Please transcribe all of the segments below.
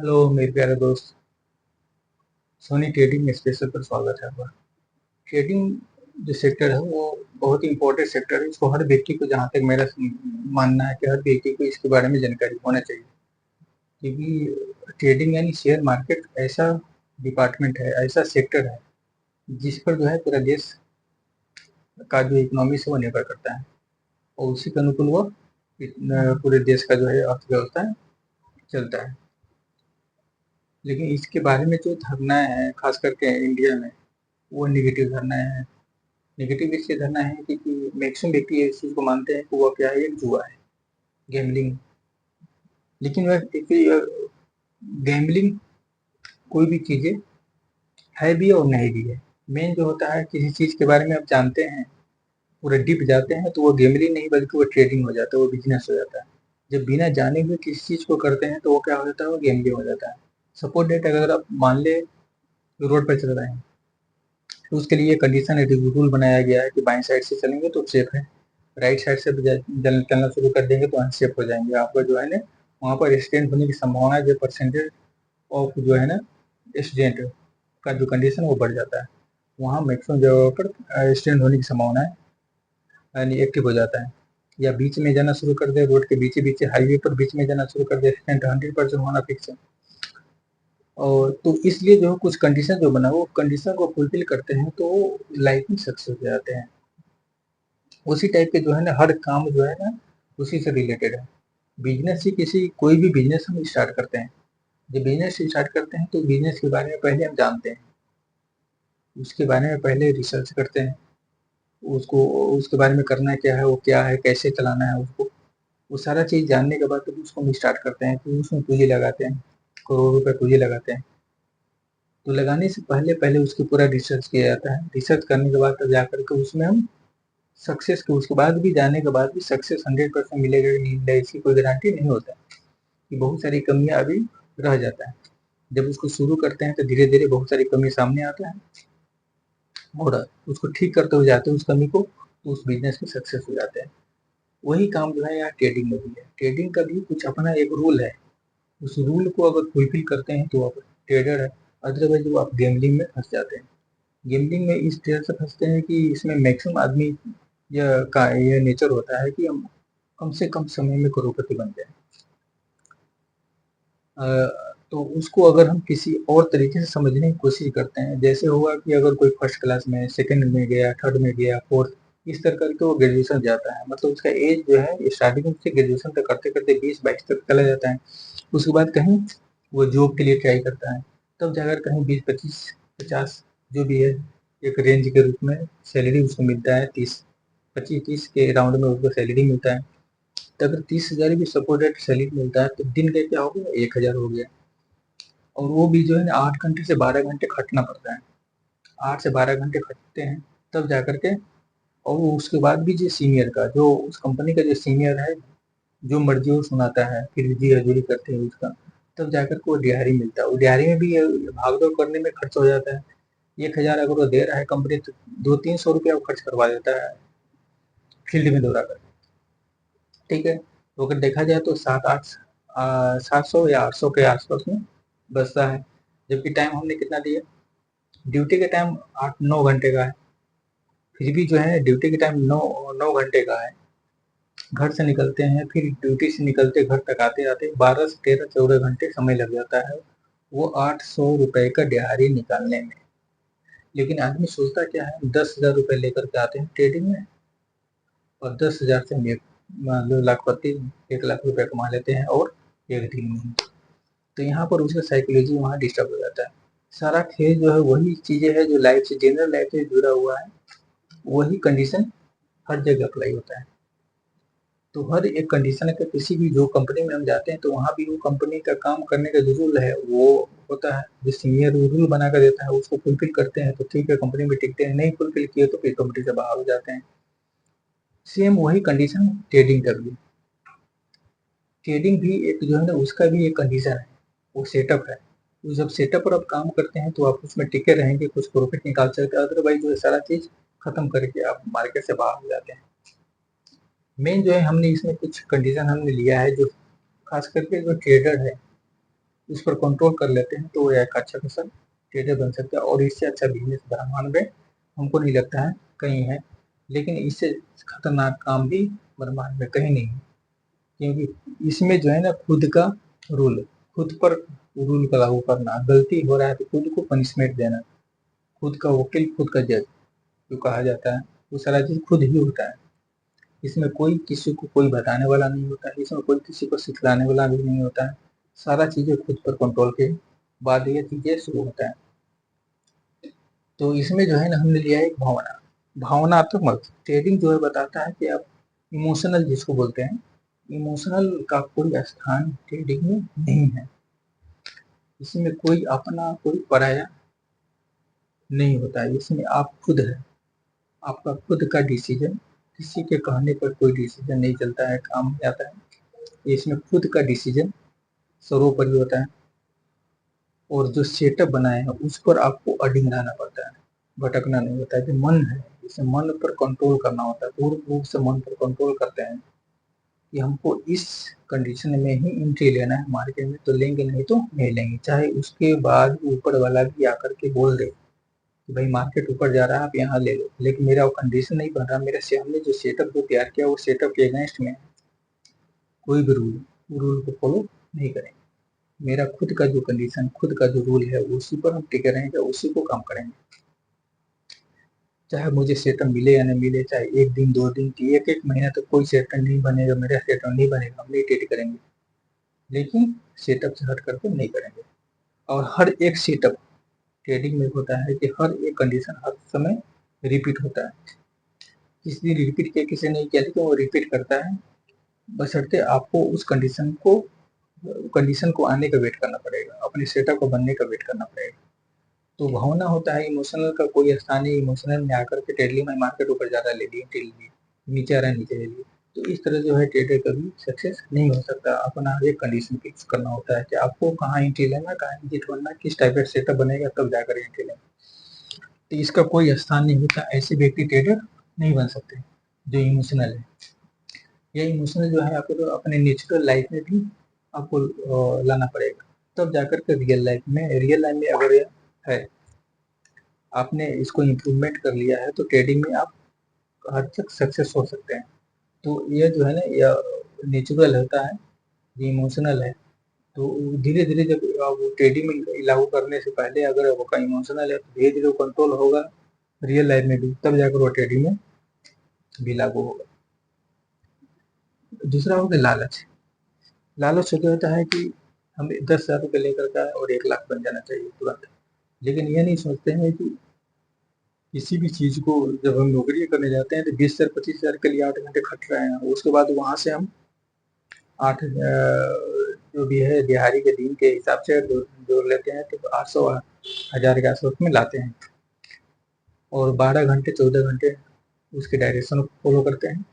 Hello मेरे प्यारे दोस्त। सोनी ट्रेडिंग स्पेशल पर स्वागत है आपका। ट्रेडिंग जो सेक्टर है वो बहुत ही इम्पोर्टेंट सेक्टर है। इसको हर व्यक्ति को, जहाँ तक मेरा मानना है कि हर व्यक्ति को इसके बारे में जानकारी होना चाहिए, क्योंकि ट्रेडिंग यानी शेयर मार्केट ऐसा डिपार्टमेंट है, ऐसा सेक्टर है जिस पर जो है पूरा देश का जो इकोनॉमी से वो निर्भर करता है, और उसी के अनुकूल वो पूरे देश का जो है अर्थव्यवस्था चलता है। लेकिन इसके बारे में जो धारणाएं हैं खास करके इंडिया में, वो निगेटिव धारणाएं हैं। नेगेटिव इसलिए धरना है क्योंकि मैक्सिमम व्यक्ति इस चीज को मानते हैं कि वो क्या है, एक जुआ है, गैम्बलिंग। लेकिन वह गैम्बलिंग कोई भी चीजें है भी और नहीं भी है। मेन जो होता है, किसी चीज के बारे में आप जानते हैं, पूरा डीप जाते हैं, तो वो गैम्बलिंग नहीं बल्कि वो ट्रेडिंग हो जाता है, वो बिजनेस हो जाता है। जब बिना जाने हुए किसी चीज को करते हैं तो वो क्या हो जाता है, वो गैम्बलिंग हो जाता है। सपोज डेट, अगर आप मान ले रोड पर चल रहे हैं, तो उसके लिए कंडीशन रूल बनाया गया है कि बाएं साइड से चलेंगे तो सेफ है, राइट साइड से चलना शुरू कर देंगे तो अनसेफ हो जाएंगे। आपका जो है ना, वहाँ पर एक्सीडेंट होने की संभावना, जो परसेंटेज ऑफ जो है ना एक्सीडेंट का जो कंडीशन वो बढ़ जाता है। वहाँ मैक्सिमम जगह पर एक्सीडेंट होने की संभावना है, यानी एक्टिव हो जाता है। या बीच में जाना शुरू कर दे, रोड के बीच बीच हाईवे पर बीच में जाना शुरू कर दे, एक्सीडेंट 100% होना फिक्स है। और तो इसलिए जो कुछ कंडीशन जो बना, वो कंडीशन को फुलफिल करते हैं तो लाइफ में सक्सेस हो जाते हैं। उसी टाइप के जो है ना हर काम जो है ना उसी से रिलेटेड है। बिजनेस ही, किसी कोई भी बिजनेस हम स्टार्ट करते हैं, जब बिजनेस स्टार्ट करते हैं तो बिजनेस के बारे में पहले हम जानते हैं, उसके बारे में पहले रिसर्च करते हैं, उसको उसके बारे में करना क्या है, वो क्या है, कैसे चलाना है उसको। वो सारा चीज जानने के बाद तो उसको हम स्टार्ट करते हैं, फिर उसमें पूंजी लगाते हैं, करोड़ों रुपए पूंजी लगाते हैं। तो लगाने से पहले पहले उसकी पूरा रिसर्च किया जाता है। रिसर्च करने के बाद तब जाकर के उसमें हम सक्सेस के, उसके बाद भी जाने के बाद भी सक्सेस 100% मिलेगा कि नहीं मिलेगा, इसकी कोई गारंटी नहीं होता है, कि बहुत सारी कमियां अभी रह जाता है। जब उसको शुरू करते हैं तो धीरे धीरे बहुत सारी कमी सामने आता है, और उसको ठीक करते हुए जाते हैं उस कमी को, तो उस बिजनेस में सक्सेस हो जाते हैं। वही काम जो है यहाँ ट्रेडिंग में भी है। ट्रेडिंग का भी कुछ अपना एक रूल है, उस रूल को अगर फुलफिल करते हैं तो आप ट्रेडर है, अदरवाइज वो आप गेमलिंग में फंस जाते हैं। गेमलिंग में इस तरह से फंसते हैं कि इसमें मैक्सिमम आदमी ये नेचर होता है कि हम कम से कम समय में करोड़पति बन जाए। तो उसको अगर हम किसी और तरीके से समझने की कोशिश करते हैं, जैसे हुआ कि अगर कोई फर्स्ट क्लास में, सेकंड में गया, थर्ड में गया, फोर्थ, इस तरह करके वो ग्रेजुएशन जाता है, मतलब उसका एज जो है स्टार्टिंग से ग्रेजुएशन तक करते करते 20-22 तक चला जाता है। उसके बाद कहीं वो जॉब के लिए ट्राई करता है, तब जाकर कहीं 20, 25, 50 जो भी है, एक रेंज के रूप में सैलरी उसको मिलता है, 30, 25, 30 के राउंड में उसको सैलरी मिलता है। तो अगर 30,000 भी सपोर्टेड सैलरी मिलता है तो दिन का क्या हो गया, 1,000 हो गया। और वो भी जो है ना 8 घंटे से 12 घंटे खटना पड़ता है, 8 से 12 घंटे खटते हैं तब जाकर के। और वो उसके बाद भी जो सीनियर का, जो उस कंपनी का जो सीनियर है, जो मर्जी वो सुनाता है, फिर जी हजूरी करते हैं उसका, तब जाकर के वो दिहाड़ी मिलता है। वो दिहाड़ी में भी भाग दौड़ करने में खर्च हो जाता है। 1,000 अगर वो दे रहा है कंपनी, तो 200-300 रुपया वो खर्च करवा देता है फील्ड में दौड़ा कर। ठीक है, तो अगर देखा जाए तो 700 या 800 के आसपास में बचता है। जबकि टाइम हमने कितना दिया, ड्यूटी का टाइम 8-9 घंटे का है, फिर भी जो है ड्यूटी का टाइम 9 9 घंटे का है। घर से निकलते हैं, फिर ड्यूटी से निकलते घर तक आते आते 12 से 13 14 घंटे समय लग जाता है, वो 800 रुपए का दिहाड़ी निकालने में। लेकिन आदमी सोचता क्या है, 10,000 रुपए लेकर के आते हैं ट्रेडिंग में, और 10,000 से मान लो लाखपति, 1 लाख रुपए कमा लेते हैं, और एक दिन में। तो यहाँ पर उसका साइकोलॉजी वहाँ डिस्टर्ब हो जाता है। सारा खेल जो है वही चीजें है जो लाइफ से, जनरल लाइफ से जुड़ा हुआ है, वही कंडीशन हर जगह अप्लाई होता है। तो हर एक कंडीशन के, किसी भी जो कंपनी में हम जाते हैं तो वहाँ भी वो कंपनी का काम करने का जो रूल है वो होता है, जो सीनियर रूल बना कर देता है उसको फुलफिल करते हैं तो ठीक है, कंपनी में टिकते हैं, नहीं फुलफिल किए तो फिर कंपनी से बाहर हो जाते हैं। सेम वही कंडीशन ट्रेडिंग का भी। ट्रेडिंग भी एक जो है ना, उसका भी एक कंडीशन है, वो सेटअप है। तो जब सेटअप पर आप काम करते हैं तो आप उसमें टिके रहेंगे, कुछ प्रॉफिट निकाल सकते हैं, अदरवाइज जो है सारा चीज खत्म करके आप मार्केट से बाहर हो जाते हैं। मेन जो है, हमने इसमें कुछ कंडीशन हमने लिया है, जो खास करके जो ट्रेडर है उस पर कंट्रोल कर लेते हैं तो वो एक अच्छा खासा ट्रेडर बन सकता है। और इससे अच्छा बिजनेस ब्रह्मांड में हमको नहीं लगता है कहीं है। लेकिन इससे खतरनाक काम भी ब्रह्मांड में कहीं नहीं है, क्योंकि इसमें जो है ना खुद का रूल, खुद पर रूल का लागू करना, गलती हो रहा है तो खुद को पनिशमेंट देना, खुद का वकील खुद का जज जो कहा जाता है, वो सारा चीज खुद ही होता है। इसमें कोई किसी को कोई बताने वाला नहीं होता है, इसमें कोई किसी को सिखलाने वाला भी नहीं होता है। सारा चीजें खुद पर कंट्रोल के बाद ये चीजें शुरू होता है। तो इसमें जो है ना हमने लिया एक भावना, भावनात्मक मत ट्रेडिंग जो है बताता है कि आप इमोशनल जिसको बोलते हैं, इमोशनल का कोई स्थान ट्रेडिंग में नहीं है। इसमें कोई अपना कोई पराया नहीं होता है, इसमें आप खुद है, आपका खुद का डिसीजन, किसी के कहने पर कोई डिसीजन नहीं चलता है, काम हो जाता है। इसमें खुद का डिसीजन सर्वोपरि होता है। और जो सेटअप बनाए हैं उस पर आपको अडिंग रहना पड़ता है, भटकना नहीं होता है। जो मन है इसे मन पर कंट्रोल करना होता है, पूर्ण रूप से मन पर कंट्रोल करते हैं कि हमको इस कंडीशन में ही एंट्री लेना है मार्केट में, तो लेंगे नहीं तो नहीं लेंगे, चाहे उसके बाद ऊपर वाला भी आकर के बोल दे कि भाई मार्केट ऊपर जा रहा है आप यहाँ ले लो, लेकिन मेरा वो कंडीशन नहीं बन रहा, मेरे से हमने जो सेटअप जो तैयार किया वो सेटअप के अगेंस्ट में कोई भी रूल को फॉलो नहीं करेंगे। मेरा खुद का जो कंडीशन, खुद का जो रूल है उसी पर हम टिके रहेंगे, उसी को काम करेंगे, चाहे मुझे सेटअप मिले या नहीं मिले, चाहे एक दिन 2 दिन की एक महीना तक कोई सेटअप नहीं बनेगा, मेरा सेटअप नहीं बनेगा, हम नहीं ट्रेड करेंगे, लेकिन सेटअप से हट करके नहीं करेंगे। और हर एक सेटअप ट्रेडिंग में होता है कि हर एक कंडीशन हर समय रिपीट होता है, किसी ने रिपीट किया किसी ने नहीं किया, लेकिन वो रिपीट करता है, बशर्ते आपको उस कंडीशन को आने का वेट करना पड़ेगा, अपने सेटअप को बनने का वेट करना पड़ेगा। तो भावना होता है, इमोशनल का कोई स्थान नहीं, इमोशनल में आकर के ट्रेड ली, मैं मार्केट ऊपर जा रहा है ले लिए, ट्रेड लिए, नीचे आ रहा है नीचे ले लिए। तो इस तरह जो है ट्रेडर कभी सक्सेस नहीं हो सकता। अपना एक कंडीशन फिक्स करना होता है कि आपको कहाँ एंट्री लेना, कहाँ एग्जिट बनना, किस टाइप का सेटअप बनेगा तब जाकर एंट्री लेना। तो इसका कोई स्थान नहीं होता, ऐसे व्यक्ति ट्रेडर नहीं बन सकते जो इमोशनल है। ये इमोशनल जो है आपको तो अपने नेचुरल लाइफ में भी आपको लाना पड़ेगा, तब जाकर के रियल लाइफ में अगर है आपने इसको इम्प्रूवमेंट कर लिया है तो ट्रेडिंग में आप हद तक सक्सेस हो सकते हैं। तो ये जो है ना यह नेचुरल होता है, ये इमोशनल है। तो धीरे धीरे जब आप ट्रेडिंग में लागू करने से पहले अगर आपका इमोशनल है तो धीरे धीरे कंट्रोल होगा रियल लाइफ में भी, तब जाकर वो ट्रेडिंग में भी लागू होगा। दूसरा हो गया लालच। लालच क्या होता है कि हमें 10,000 रुपये लेकर का और 1 लाख बन जाना चाहिए तुरंत, लेकिन ये नहीं सोचते हैं कि किसी भी चीज को जब हम नौकरी करने जाते हैं तो 20,000 25,000 के लिए 8 घंटे खट रहे हैं, उसके बाद वहां से हम 8 जो भी है दिहाड़ी के दिन के हिसाब से जोड़ लेते हैं तो 800 1000 के आसपास में लाते हैं, और 12 घंटे 14 घंटे उसके डायरेक्शन को फॉलो करते हैं,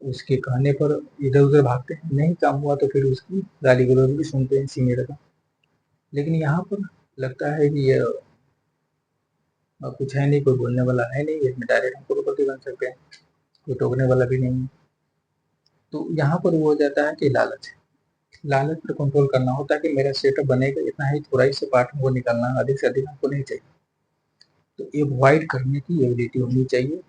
उसके कहने पर इधर उधर भागते हैं, नहीं काम हुआ तो फिर उसकी गाली गलौज भी सुनते हैं सीनियर का। लेकिन यहाँ पर लगता है कि ये कुछ है नहीं, कोई बोलने वाला है नहीं, इसमें डायरेक्ट हम करोड़पति बन सकते हैं, कोई टोकने वाला भी नहीं है। तो यहाँ पर वो हो जाता है कि लालच पर कंट्रोल करना होता है कि मेरा सेटअप बनेगा इतना ही, थोड़ा ही से पार्ट हमको निकालना, अधिक से अधिक हमको नहीं चाहिए। तो एवॉइड करने की एबिलिटी होनी चाहिए।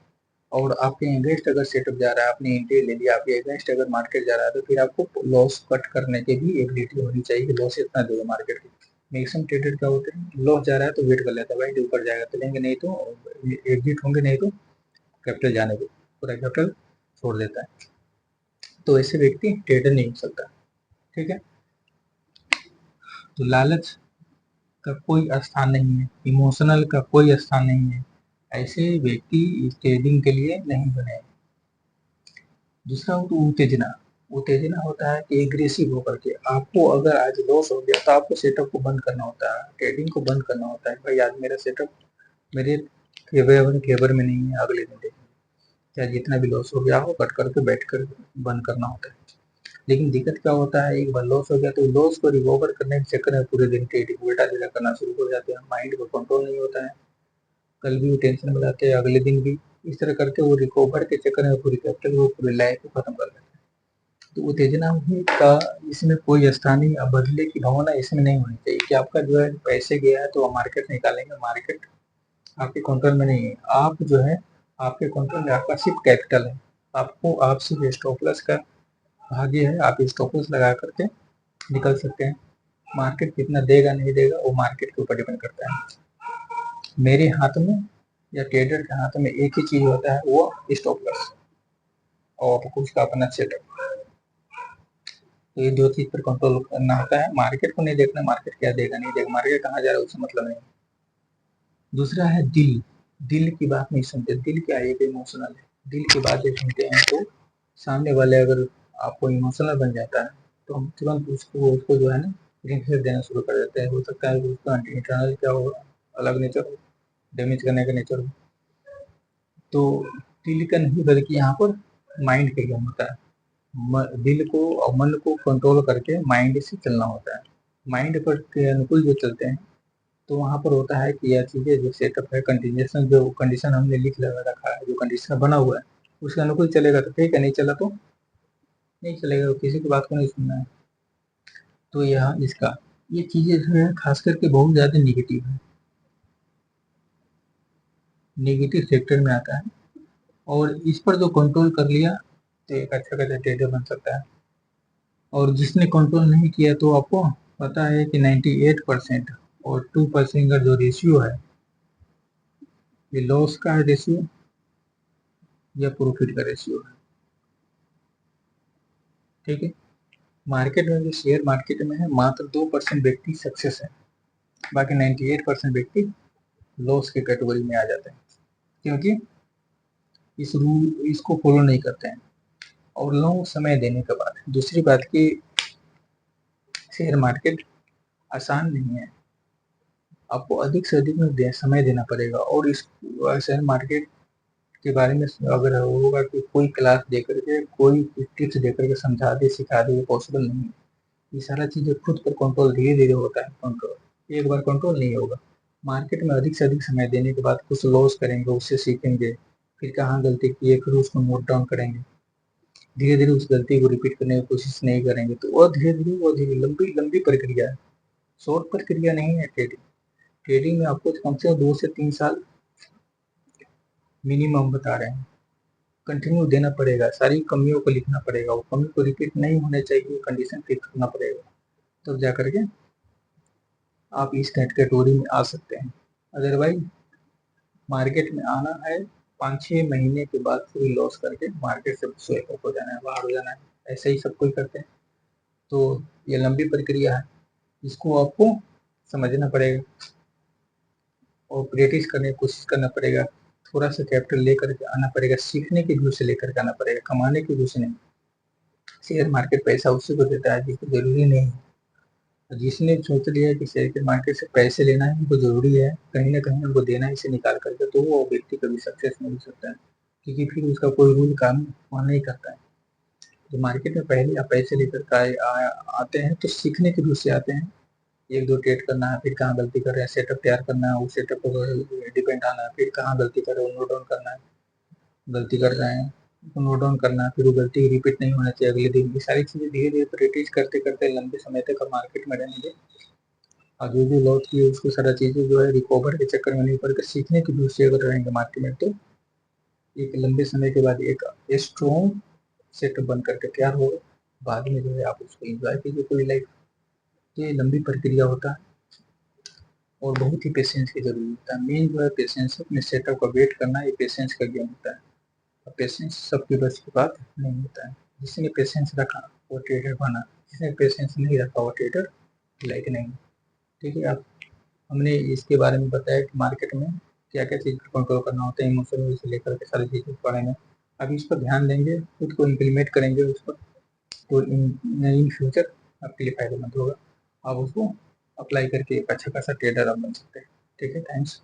और आपके अगेंस्ट अगर सेटअप जा रहा है, आपने एंट्री ले लिया, आपके अगेंस्ट अगर मार्केट जा रहा है तो फिर आपको लॉस कट करने की भी एबिलिटी होनी चाहिए, लॉस इतना देगा मार्केट की। मैक्सिमम ट्रेडर क्या होते हैं, लॉस जा रहा है तो वेट कर लेता है, भाई ऊपर जाएगा तो लेंगे, नहीं तो एग्जिट होंगे, नहीं तो कैपिटल जाने को पूरा कैपिटल छोड़ देता है। तो ऐसे व्यक्ति ट्रेडर नहीं हो सकता। ठीक है, तो लालच का कोई स्थान नहीं है, इमोशनल का कोई स्थान नहीं है, ऐसे व्यक्ति इस ट्रेडिंग के लिए नहीं बने। दूसरा हो तो उत्तेजना। उत्तेजना होता है कि एग्रेसिव होकर के आपको अगर आज लॉस हो गया तो आपको सेटअप को बंद करना होता है, ट्रेडिंग को बंद करना होता है, भाई आज मेरा सेटअप मेरे फेवर में नहीं है, अगले दिन देखेंगे, चाहे जितना भी लॉस हो गया हो कट करके बैठ कर बंद करना होता है। लेकिन दिक्कत क्या होता है, एक बार लॉस हो गया तो लॉस को रिकवर करने के चक्कर में पूरे दिन ट्रेडिंग उल्टा सीधा करना शुरू हो जाते हैं, माइंड को कंट्रोल नहीं होता है, कल भी वो टेंशन में रहते हैं, अगले दिन भी, इस तरह करके वो रिकवर के चक्कर में पूरी कैपिटल वो पूरी लाइफ को खत्म कर लेते हैं। तो उत्तेजना का इसमें कोई स्थानीय बदले की भावना इसमें नहीं होनी चाहिए कि आपका जो है पैसे गया है तो आप मार्केट निकालेंगे, मार्केट आपके कंट्रोल में नहीं है। आप जो है आपके कंट्रोल में आपका सिर्फ कैपिटल है, आपको आप सिर्फ स्टॉप लॉस का भाग्य है, आप स्टॉप लॉस लगा करके निकल सकते हैं। मार्केट कितना देगा नहीं देगा वो मार्केट के ऊपर डिपेंड करता है। मेरे हाथ में या ट्रेडर के हाथ में एक ही चीज होता है, वो स्टॉप लॉस और उसका अपना सेटअप। तो ये दो चीज पर कंट्रोल करना होता है। मार्केट को नहीं देखना, मार्केट क्या देगा नहीं देगा, मार्केट कहाँ जा रहा है उससे मतलब नहीं। दूसरा है दिल। दिल की बात नहीं सुनते। दिल क्या है, एक इमोशनल है। दिल की बातें सुनते हैं तो सामने वाले अगर आपको इमोशनल बन जाता है तो हम तुरंत उसको जो है ना रिंगसेट देना शुरू कर देते हैं। हो सकता है उसका इंटरनल क्या हो, अलग नेचर हो, डैमेज करने का नेचर हो। तो दिल का नहीं बल्कि यहाँ पर माइंड का गेम होता है। दिल को और मन को कंट्रोल करके माइंड से चलना होता है। माइंड पर के अनुकूल जो चलते हैं तो वहाँ पर होता है कि यह चीजें जो सेटअप है, कंटिन्यूएशन जो कंडीशन हमने लिख लगा रखा है, जो कंडीशन बना हुआ है उसके अनुकूल चलेगा तो ठीक है, नहीं चला तो नहीं चलेगा, किसी की बात को नहीं सुनना है। तो यह इसका ये चीजें जो है खास करके बहुत ज्यादा निगेटिव है, नेगेटिव सेक्टर में आता है। और इस पर जो कंट्रोल कर लिया तो एक अच्छा खासा ट्रेडर बन सकता है। और जिसने कंट्रोल नहीं किया तो आपको पता है कि 98% और 2% का जो रेशियो है, ये लॉस का रेशियो या प्रॉफिट का रेशियो है। ठीक है, मार्केट में जो शेयर मार्केट में है मात्र 2% व्यक्ति सक्सेस है, बाकी 98% व्यक्ति लॉस के कैटेगरी में आ जाते हैं, क्योंकि इस रूल इसको फॉलो नहीं करते हैं। और लॉन्ग समय देने के बाद दूसरी बात की शेयर मार्केट आसान नहीं है, आपको अधिक से अधिक में समय देना पड़ेगा। और इस शेयर मार्केट के बारे में अगर होगा कि कोई क्लास दे करके कोई टिप्स दे करके समझा दे सिखा दे, ये पॉसिबल नहीं है। ये सारा चीजें खुद पर कंट्रोल धीरे धीरे होता है, कंट्रोल एक बार कंट्रोल नहीं होगा। मार्केट में अधिक से अधिक समय देने के बाद कुछ लॉस करेंगे, उससे सीखेंगे, फिर कहाँ गलती की है फिर उसको नोट डाउन करेंगे, धीरे धीरे उस गलती को रिपीट करने की कोशिश नहीं करेंगे। तो वो धीरे लंबी लंबी प्रक्रिया है, शॉर्ट प्रक्रिया नहीं है ट्रेडिंग। ट्रेडिंग में आपको कम से कम 2 से 3 साल मिनिमम बता रहे हैं, कंटिन्यू देना पड़ेगा, सारी कमियों को लिखना पड़ेगा, वो कमी को रिपीट नहीं होने चाहिए, कंडीशन फिक्स करना पड़ेगा, तब जा करके आप इस कैटेगरी में आ सकते हैं। अदरवाइज मार्केट में आना है 5-6 महीने के बाद पूरी लॉस करके मार्केट से स्वेप हो जाना है, बाहर हो जाना है, ऐसे ही सब कोई करते हैं। तो ये लंबी प्रक्रिया है, इसको आपको समझना पड़ेगा और प्रैक्टिस करने की कोशिश करना पड़ेगा। थोड़ा सा कैपिटल लेकर के आना पड़ेगा, सीखने के व्यू से लेकर के आना पड़ेगा, कमाने के व्यू से नहीं। शेयर मार्केट पैसा उसी को देता है जिसको जरूरी नहीं है। जिसने सोच लिया कि शेयर मार्केट से पैसे लेना है उनको जरूरी है, कहीं ना कहीं उनको देना है इसे निकाल करके, तो वो व्यक्ति कभी सक्सेस नहीं हो सकता है, क्योंकि फिर उसका कोई रूल काम वहाँ नहीं करता है। तो मार्केट में पहले आप पैसे लेकर आते हैं तो सीखने के व्यू से आते हैं, एक दो ट्रेड करना है, फिर कहाँ गलती कर रहे हैं, सेटअप तैयार करना है, उस सेटअप पर डिपेंड आना है, फिर कहाँ गलती कर रहे हो नोट डाउन करना है, गलती कर रहे हैं तो नोट डाउन करना है, फिर वो गलती रिपीट नहीं होना चाहिए अगले दिन। ये सारी चीजें धीरे धीरे प्रैक्टिस करते करते लंबे समय तक आप मार्केट में रहेंगे। और जो लॉस की है उसको सारा चीजें जो है रिकवर के चक्कर में नहीं पड़ के सीखने की दूसरे अगर रहेंगे मार्केट में, तो एक लंबे समय के बाद एक स्ट्रॉन्ग सेटअप बन करके तैयार होगा। बाद में जो है आप उसको एंजॉय कीजिए पूरी लाइफ। तो ये लंबी प्रक्रिया होता है और बहुत ही पेशेंस की जरूरत होता है। मेन जो है पेशेंस, अपने सेटअप का वेट करना, ये पेशेंस का गेम होता है। और पेशेंस सबके बस की बात नहीं होता है। जिसने पेशेंस रखा वो ट्रेडर बना, जिसने पेशेंस नहीं रखा वो ट्रेडर लाइक नहीं। ठीक है, आप हमने इसके बारे में बताया कि मार्केट में क्या क्या चीज़ कंट्रोल करना होता है, इमोशन से लेकर के सारी चीज़ों के बारे में। अब इस पर ध्यान देंगे, खुद को इम्प्लीमेंट करेंगे उस पर, तो इन फ्यूचर आपके लिए फायदेमंद होगा। आप उसको अप्लाई करके एक अच्छा खासा ट्रेडर आप बन सकते हैं। ठीक है, थैंक्स।